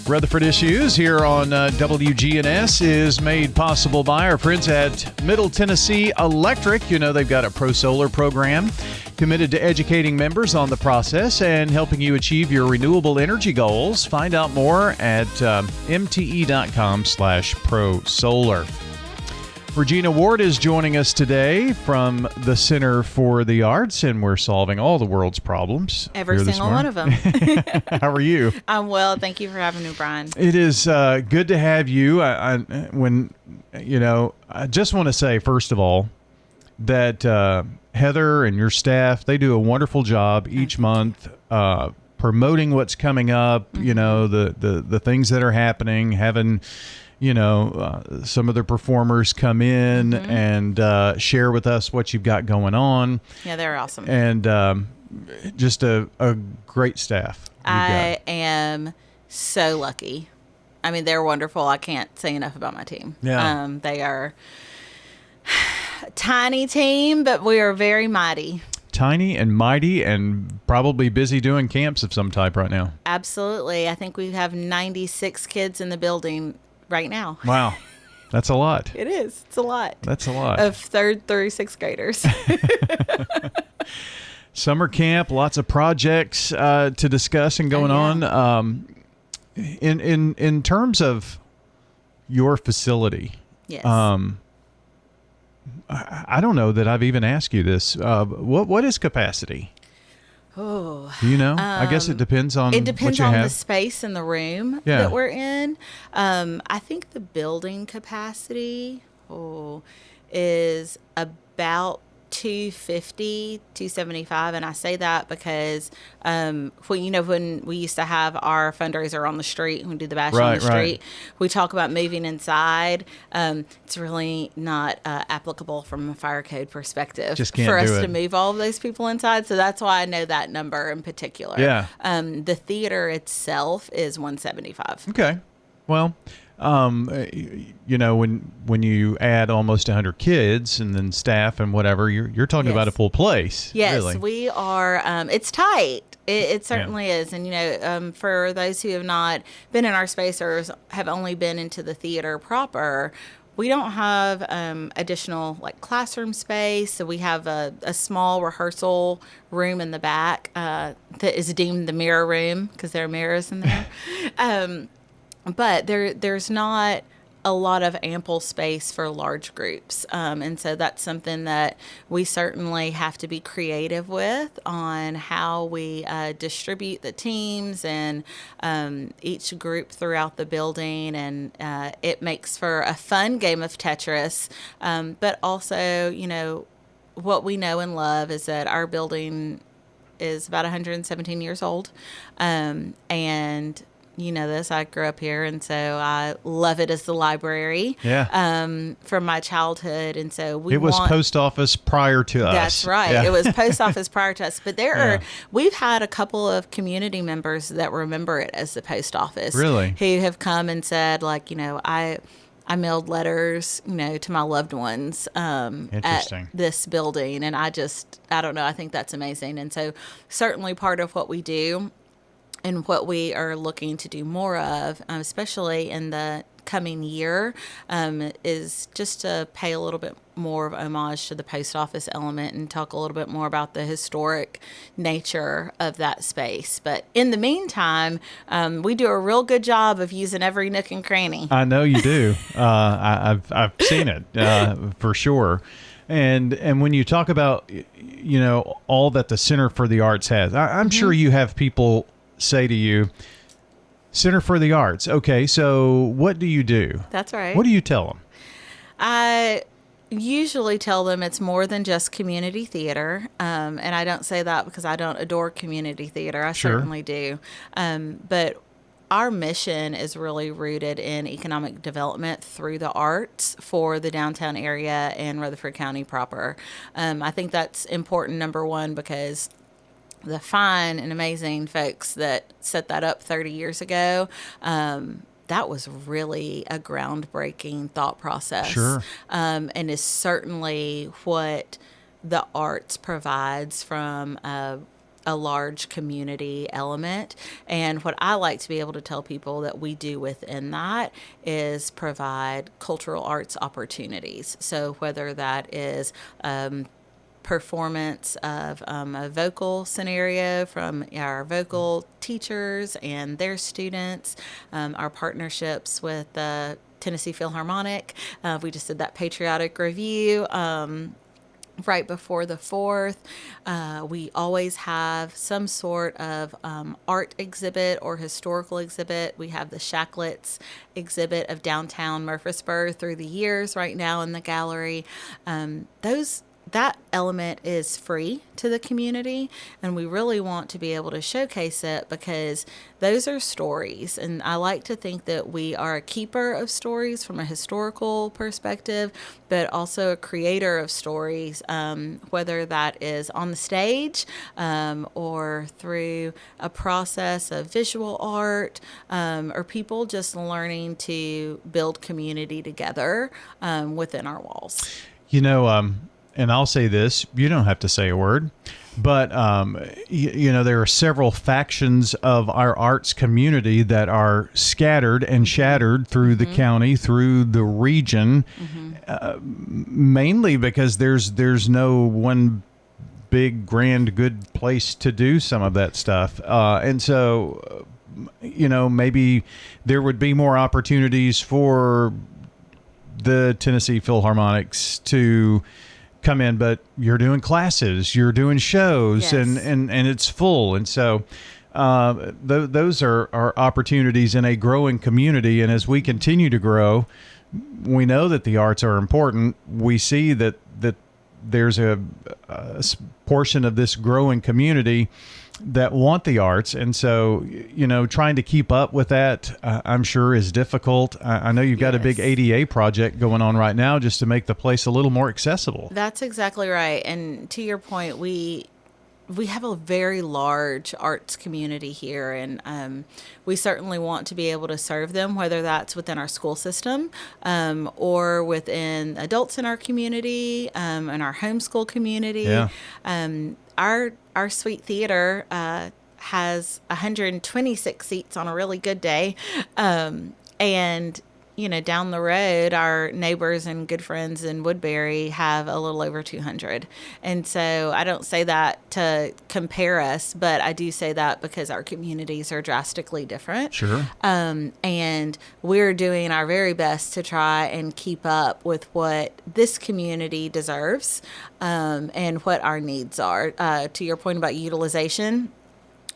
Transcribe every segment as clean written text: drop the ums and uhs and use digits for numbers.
Rutherford Issues here on WGNS is made possible by our friends at Middle Tennessee Electric. You know, they've got a pro solar program committed to educating members on the process and helping you achieve your renewable energy goals. Find out more at mte.com/pro-solar. Regina Ward is joining us today from the Center for the Arts, and we're solving all the world's problems. Every single one of them. How are you? I'm well. Thank you for having me, Brian. It is good to have you. I just want to say, first of all, that Heather and your staff, they do a wonderful job each month promoting what's coming up, you know, the things that are happening, having some of the performers come in and share with us what you've got going on. Yeah, they're awesome. And just a great staff. I am so lucky. I mean, they're wonderful. I can't say enough about my team. Yeah. They are a tiny team, but we are very mighty. Tiny and mighty and probably busy doing camps of some type right now. Absolutely. I think we have 96 kids in the building right now. Wow. That's a lot. It is. It's a lot. That's a lot. Of 3rd through 6th graders. Summer camp, lots of projects to discuss and going on. In terms of your facility, Yes. I don't know that I've even asked you this. What is capacity? Oh, Do you know? I guess it depends on it depends what you on have. the space in the room Yeah. that we're in. I think the building capacity is about 250, 275, and I say that because when we used to have our fundraiser on the street, when we do the bash on the street, we talk about moving inside. It's really not applicable from a fire code perspective Just can't for us do it. to move all of those people inside. So that's why I know that number in particular. Yeah. The theater itself is 175. Okay. Well, when you add almost 100 kids and then staff and whatever, you're talking Yes. about a full place. Yes, Really. we are. It's tight. It certainly is. And, for those who have not been in our space or have only been into the theater proper, we don't have additional classroom space. So we have a small rehearsal room in the back that is deemed the mirror room because there are mirrors in there. But there's not a lot of ample space for large groups. And so that's something that we certainly have to be creative with on how we distribute the teams and each group throughout the building. And it makes for a fun game of Tetris. But also, what we know and love is that our building is about 117 years old. And you know this, I grew up here, and so I love it as the library. Yeah. From my childhood, and so It was post office prior to us. That's right. Yeah. It was post office prior to us. But we've had a couple of community members that remember it as the post office. Really? Who have come and said, I mailed letters, to my loved ones at this building. And I don't know, I think that's amazing. And so certainly part of what we do and what we are looking to do more of, especially in the coming year, is just to pay a little bit more of homage to the post office element and talk a little bit more about the historic nature of that space. But in the meantime, we do a real good job of using every nook and cranny. I know you do. I've seen it for sure. And when you talk about, all that the Center for the Arts has, I'm sure you have people say to you, Center for the Arts. Okay, so what do you do? That's right. What do you tell them? I usually tell them it's more than just community theater. And I don't say that because I don't adore community theater. I certainly do. But our mission is really rooted in economic development through the arts for the downtown area and Rutherford County proper. I think that's important, number one, because the fine and amazing folks that set that up 30 years ago, that was really a groundbreaking thought process. Sure. And is certainly what the arts provides from a a large community element. And what I like to be able to tell people that we do within that is provide cultural arts opportunities. So whether that is performance of a vocal scenario from our vocal teachers and their students, our partnerships with the Tennessee Philharmonic. We just did that patriotic review right before the 4th. We always have some sort of art exhibit or historical exhibit. We have the Shacklets exhibit of downtown Murfreesboro through the years right now in the gallery. That element is free to the community, and we really want to be able to showcase it because those are stories. And I like to think that we are a keeper of stories from a historical perspective, but also a creator of stories, whether that is on the stage or through a process of visual art, or people just learning to build community together within our walls. And I'll say this, you don't have to say a word, but, there are several factions of our arts community that are scattered and shattered through the county, through the region, mainly because there's no one big, grand, good place to do some of that stuff. And so, maybe there would be more opportunities for the Tennessee Philharmonics to come in, but you're doing classes, you're doing shows, Yes. and it's full. And so those are opportunities in a growing community. And as we continue to grow, we know that the arts are important. We see that there's a portion of this growing community that want the arts. And so, trying to keep up with that, I'm sure is difficult. I know you've got a big ADA project going on right now just to make the place a little more accessible. That's exactly right. And to your point, we have a very large arts community here, and we certainly want to be able to serve them, whether that's within our school system or within adults in our community and our homeschool community. Yeah. Our Sweet Theater has 126 seats on a really good day, and down the road, our neighbors and good friends in Woodbury have a little over 200. And so I don't say that to compare us, but I do say that because our communities are drastically different. Sure. And we're doing our very best to try and keep up with what this community deserves and what our needs are. To your point about utilization,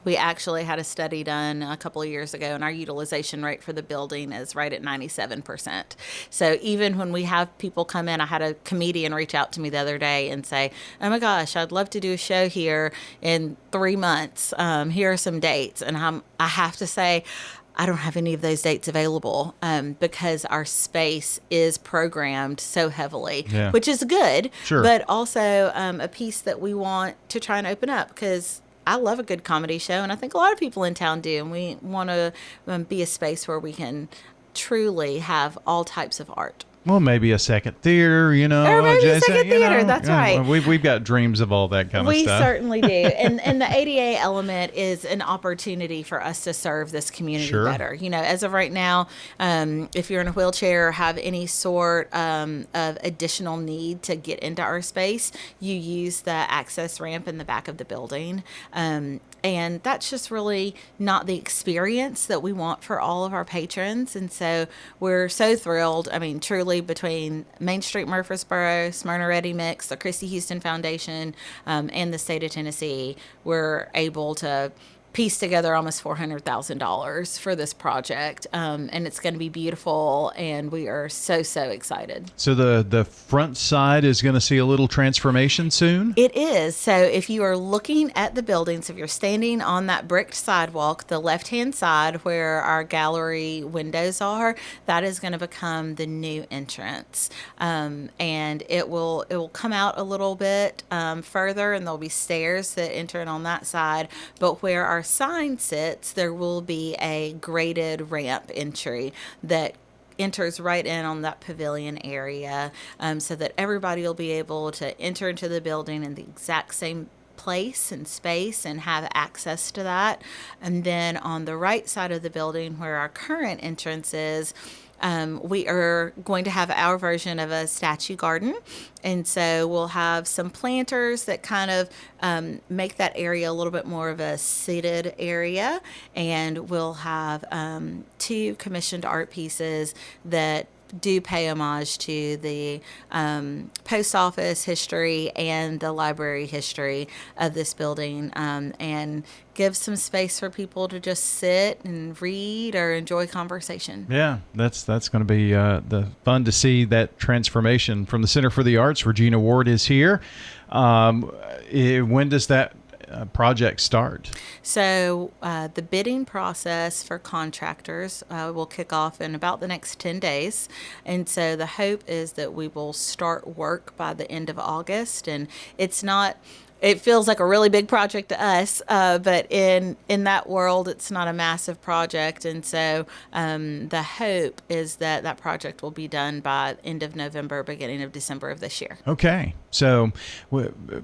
we actually had a study done a couple of years ago, and our utilization rate for the building is right at 97%. So even when we have people come in, I had a comedian reach out to me the other day and say, "Oh my gosh, I'd love to do a show here in 3 months. Here are some dates." And I have to say, I don't have any of those dates available because our space is programmed so heavily, which is good, but also a piece that we want to try and open up because I love a good comedy show, and I think a lot of people in town do, and we want to be a space where we can truly have all types of art. Well, maybe a second theater, Or maybe a second theater, that's right. We've got dreams of all that kind of stuff. We certainly do. And the ADA element is an opportunity for us to serve this community better. As of right now, if you're in a wheelchair or have any sort of additional need to get into our space, you use the access ramp in the back of the building. And that's just really not the experience that we want for all of our patrons. And so we're so thrilled. I mean, truly, between Main Street Murfreesboro, Smyrna Ready Mix, the Christy Houston Foundation, and the state of Tennessee, we're able to piece together almost $400,000 for this project, and it's going to be beautiful, and we are so excited. So the front side is going to see a little transformation soon? It is. So if you are looking at the buildings, if you're standing on that bricked sidewalk, the left-hand side where our gallery windows are, that is going to become the new entrance, and it will come out a little bit further, and there'll be stairs that enter in on that side, but where our sign sits, there will be a graded ramp entry that enters right in on that pavilion area, so that everybody will be able to enter into the building in the exact same place and space and have access to that. And then on the right side of the building where our current entrance is, we are going to have our version of a statue garden. And so we'll have some planters that kind of make that area a little bit more of a seated area. And we'll have 2 commissioned art pieces that do pay homage to the post office history and the library history of this building, and give some space for people to just sit and read or enjoy conversation. Yeah, that's going to be the fun to see that transformation from the Center for the Arts. Regina Ward is here. When does that project start? So the bidding process for contractors will kick off in about the next 10 days. And so the hope is that we will start work by the end of August. And it feels like a really big project to us, but in that world, it's not a massive project. And so the hope is that that project will be done by end of November, beginning of December of this year. Okay. So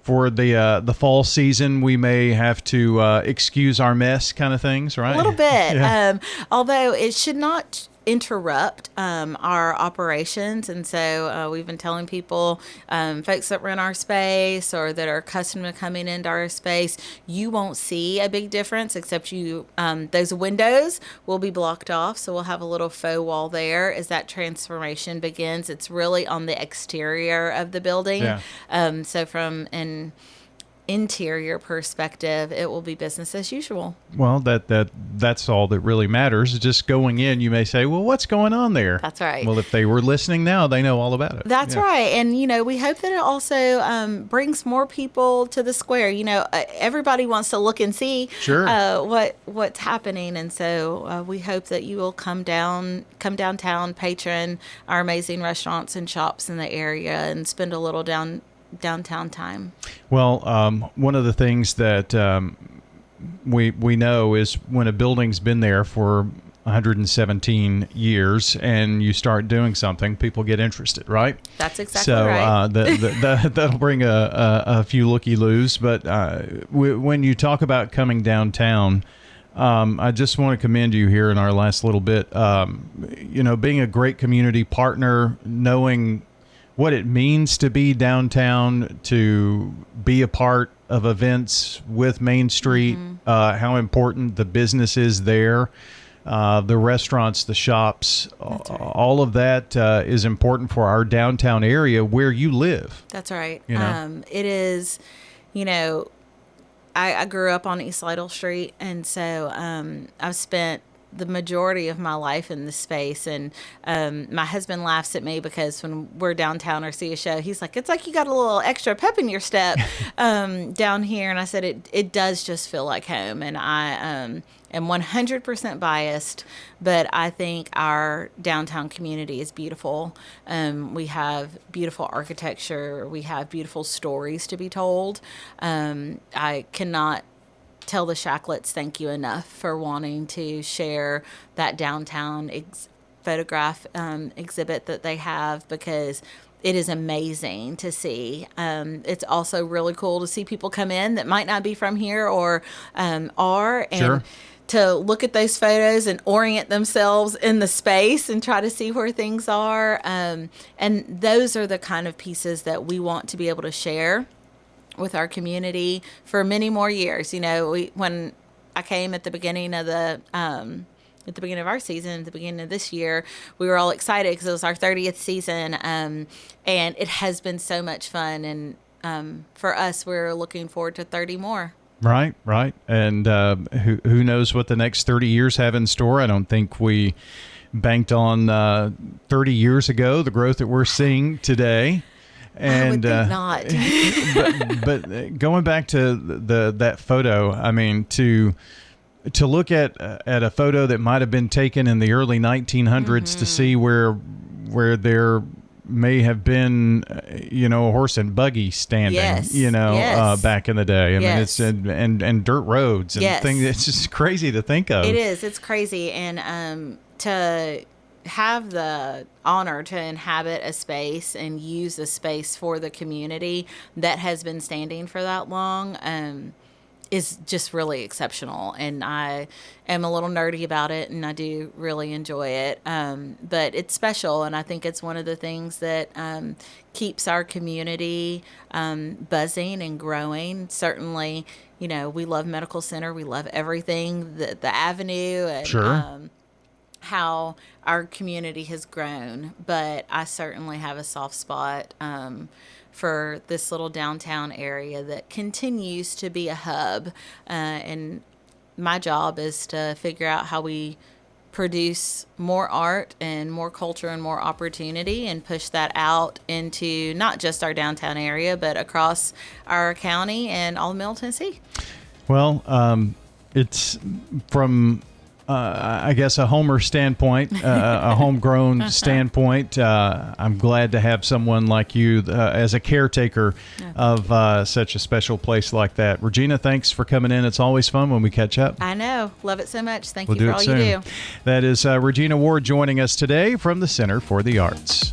for the fall season, we may have to excuse our mess kind of things, right? A little bit. Yeah. Although it should not interrupt our operations. And so we've been telling people, folks that rent our space or that are accustomed to coming into our space, you won't see a big difference except those windows will be blocked off. So we'll have a little faux wall there as that transformation begins. It's really on the exterior of the building. Yeah. So from an interior perspective, it will be business as usual. Well, that's all that really matters. Just going in, you may say, well, what's going on there? That's right. Well, if they were listening now, they know all about it. That's right. And, we hope that it also brings more people to the square. Everybody wants to look and see what's happening. And so we hope that you will come downtown, patron our amazing restaurants and shops in the area and spend a little downtown time. Well, one of the things that we know is when a building's been there for 117 years and you start doing something, people get interested, right? That's exactly right. So that'll bring a few looky-loos. But when you talk about coming downtown, I just want to commend you here in our last little bit. Being a great community partner, knowing what it means to be downtown, to be a part of events with Main Street, how important the business is there, the restaurants, the shops, all of that is important for our downtown area where you live. That's right. It is, I grew up on East Lytle Street, and so I've spent the majority of my life in this space. And my husband laughs at me because when we're downtown or see a show, he's like, it's like you got a little extra pep in your step down here. And I said, it does just feel like home. And I am 100% biased, but I think our downtown community is beautiful. We have beautiful architecture. We have beautiful stories to be told. I cannot tell the Shacklets thank you enough for wanting to share that downtown photograph exhibit that they have, because it is amazing to see. It's also really cool to see people come in that might not be from here or are, and to look at those photos and orient themselves in the space and try to see where things are. And those are the kind of pieces that we want to be able to share with our community for many more years. When I came at the beginning of our season, at the beginning of this year, we were all excited because it was our 30th season, and it has been so much fun. And for us, we're looking forward to 30 more. Right. And who knows what the next 30 years have in store? I don't think we banked on 30 years ago the growth that we're seeing today. And I would think not. but going back to that photo, I mean, to look at a photo that might have been taken in the early 1900s to see where there may have been, a horse and buggy standing, back in the day. I mean, it's and dirt roads and things. It's just crazy to think of. It is. It's crazy. And to have the honor to inhabit a space and use a space for the community that has been standing for that long is just really exceptional. And I am a little nerdy about it, and I do really enjoy it. But it's special, and I think it's one of the things that keeps our community buzzing and growing. Certainly, you know, we love Medical Center. We love everything, the avenue, and Sure. how our community has grown. But I certainly have a soft spot for this little downtown area that continues to be a hub. And my job is to figure out how we produce more art and more culture and more opportunity and push that out into not just our downtown area, but across our county and all of Middle Tennessee. Well, it's from, I guess, a homer standpoint, a homegrown standpoint. I'm glad to have someone like you as a caretaker of such a special place like that. Regina, thanks for coming in. It's always fun when we catch up. I know. Love it so much. Thank We'll you do for all it soon. you do. That is Regina Ward joining us today from the Center for the Arts.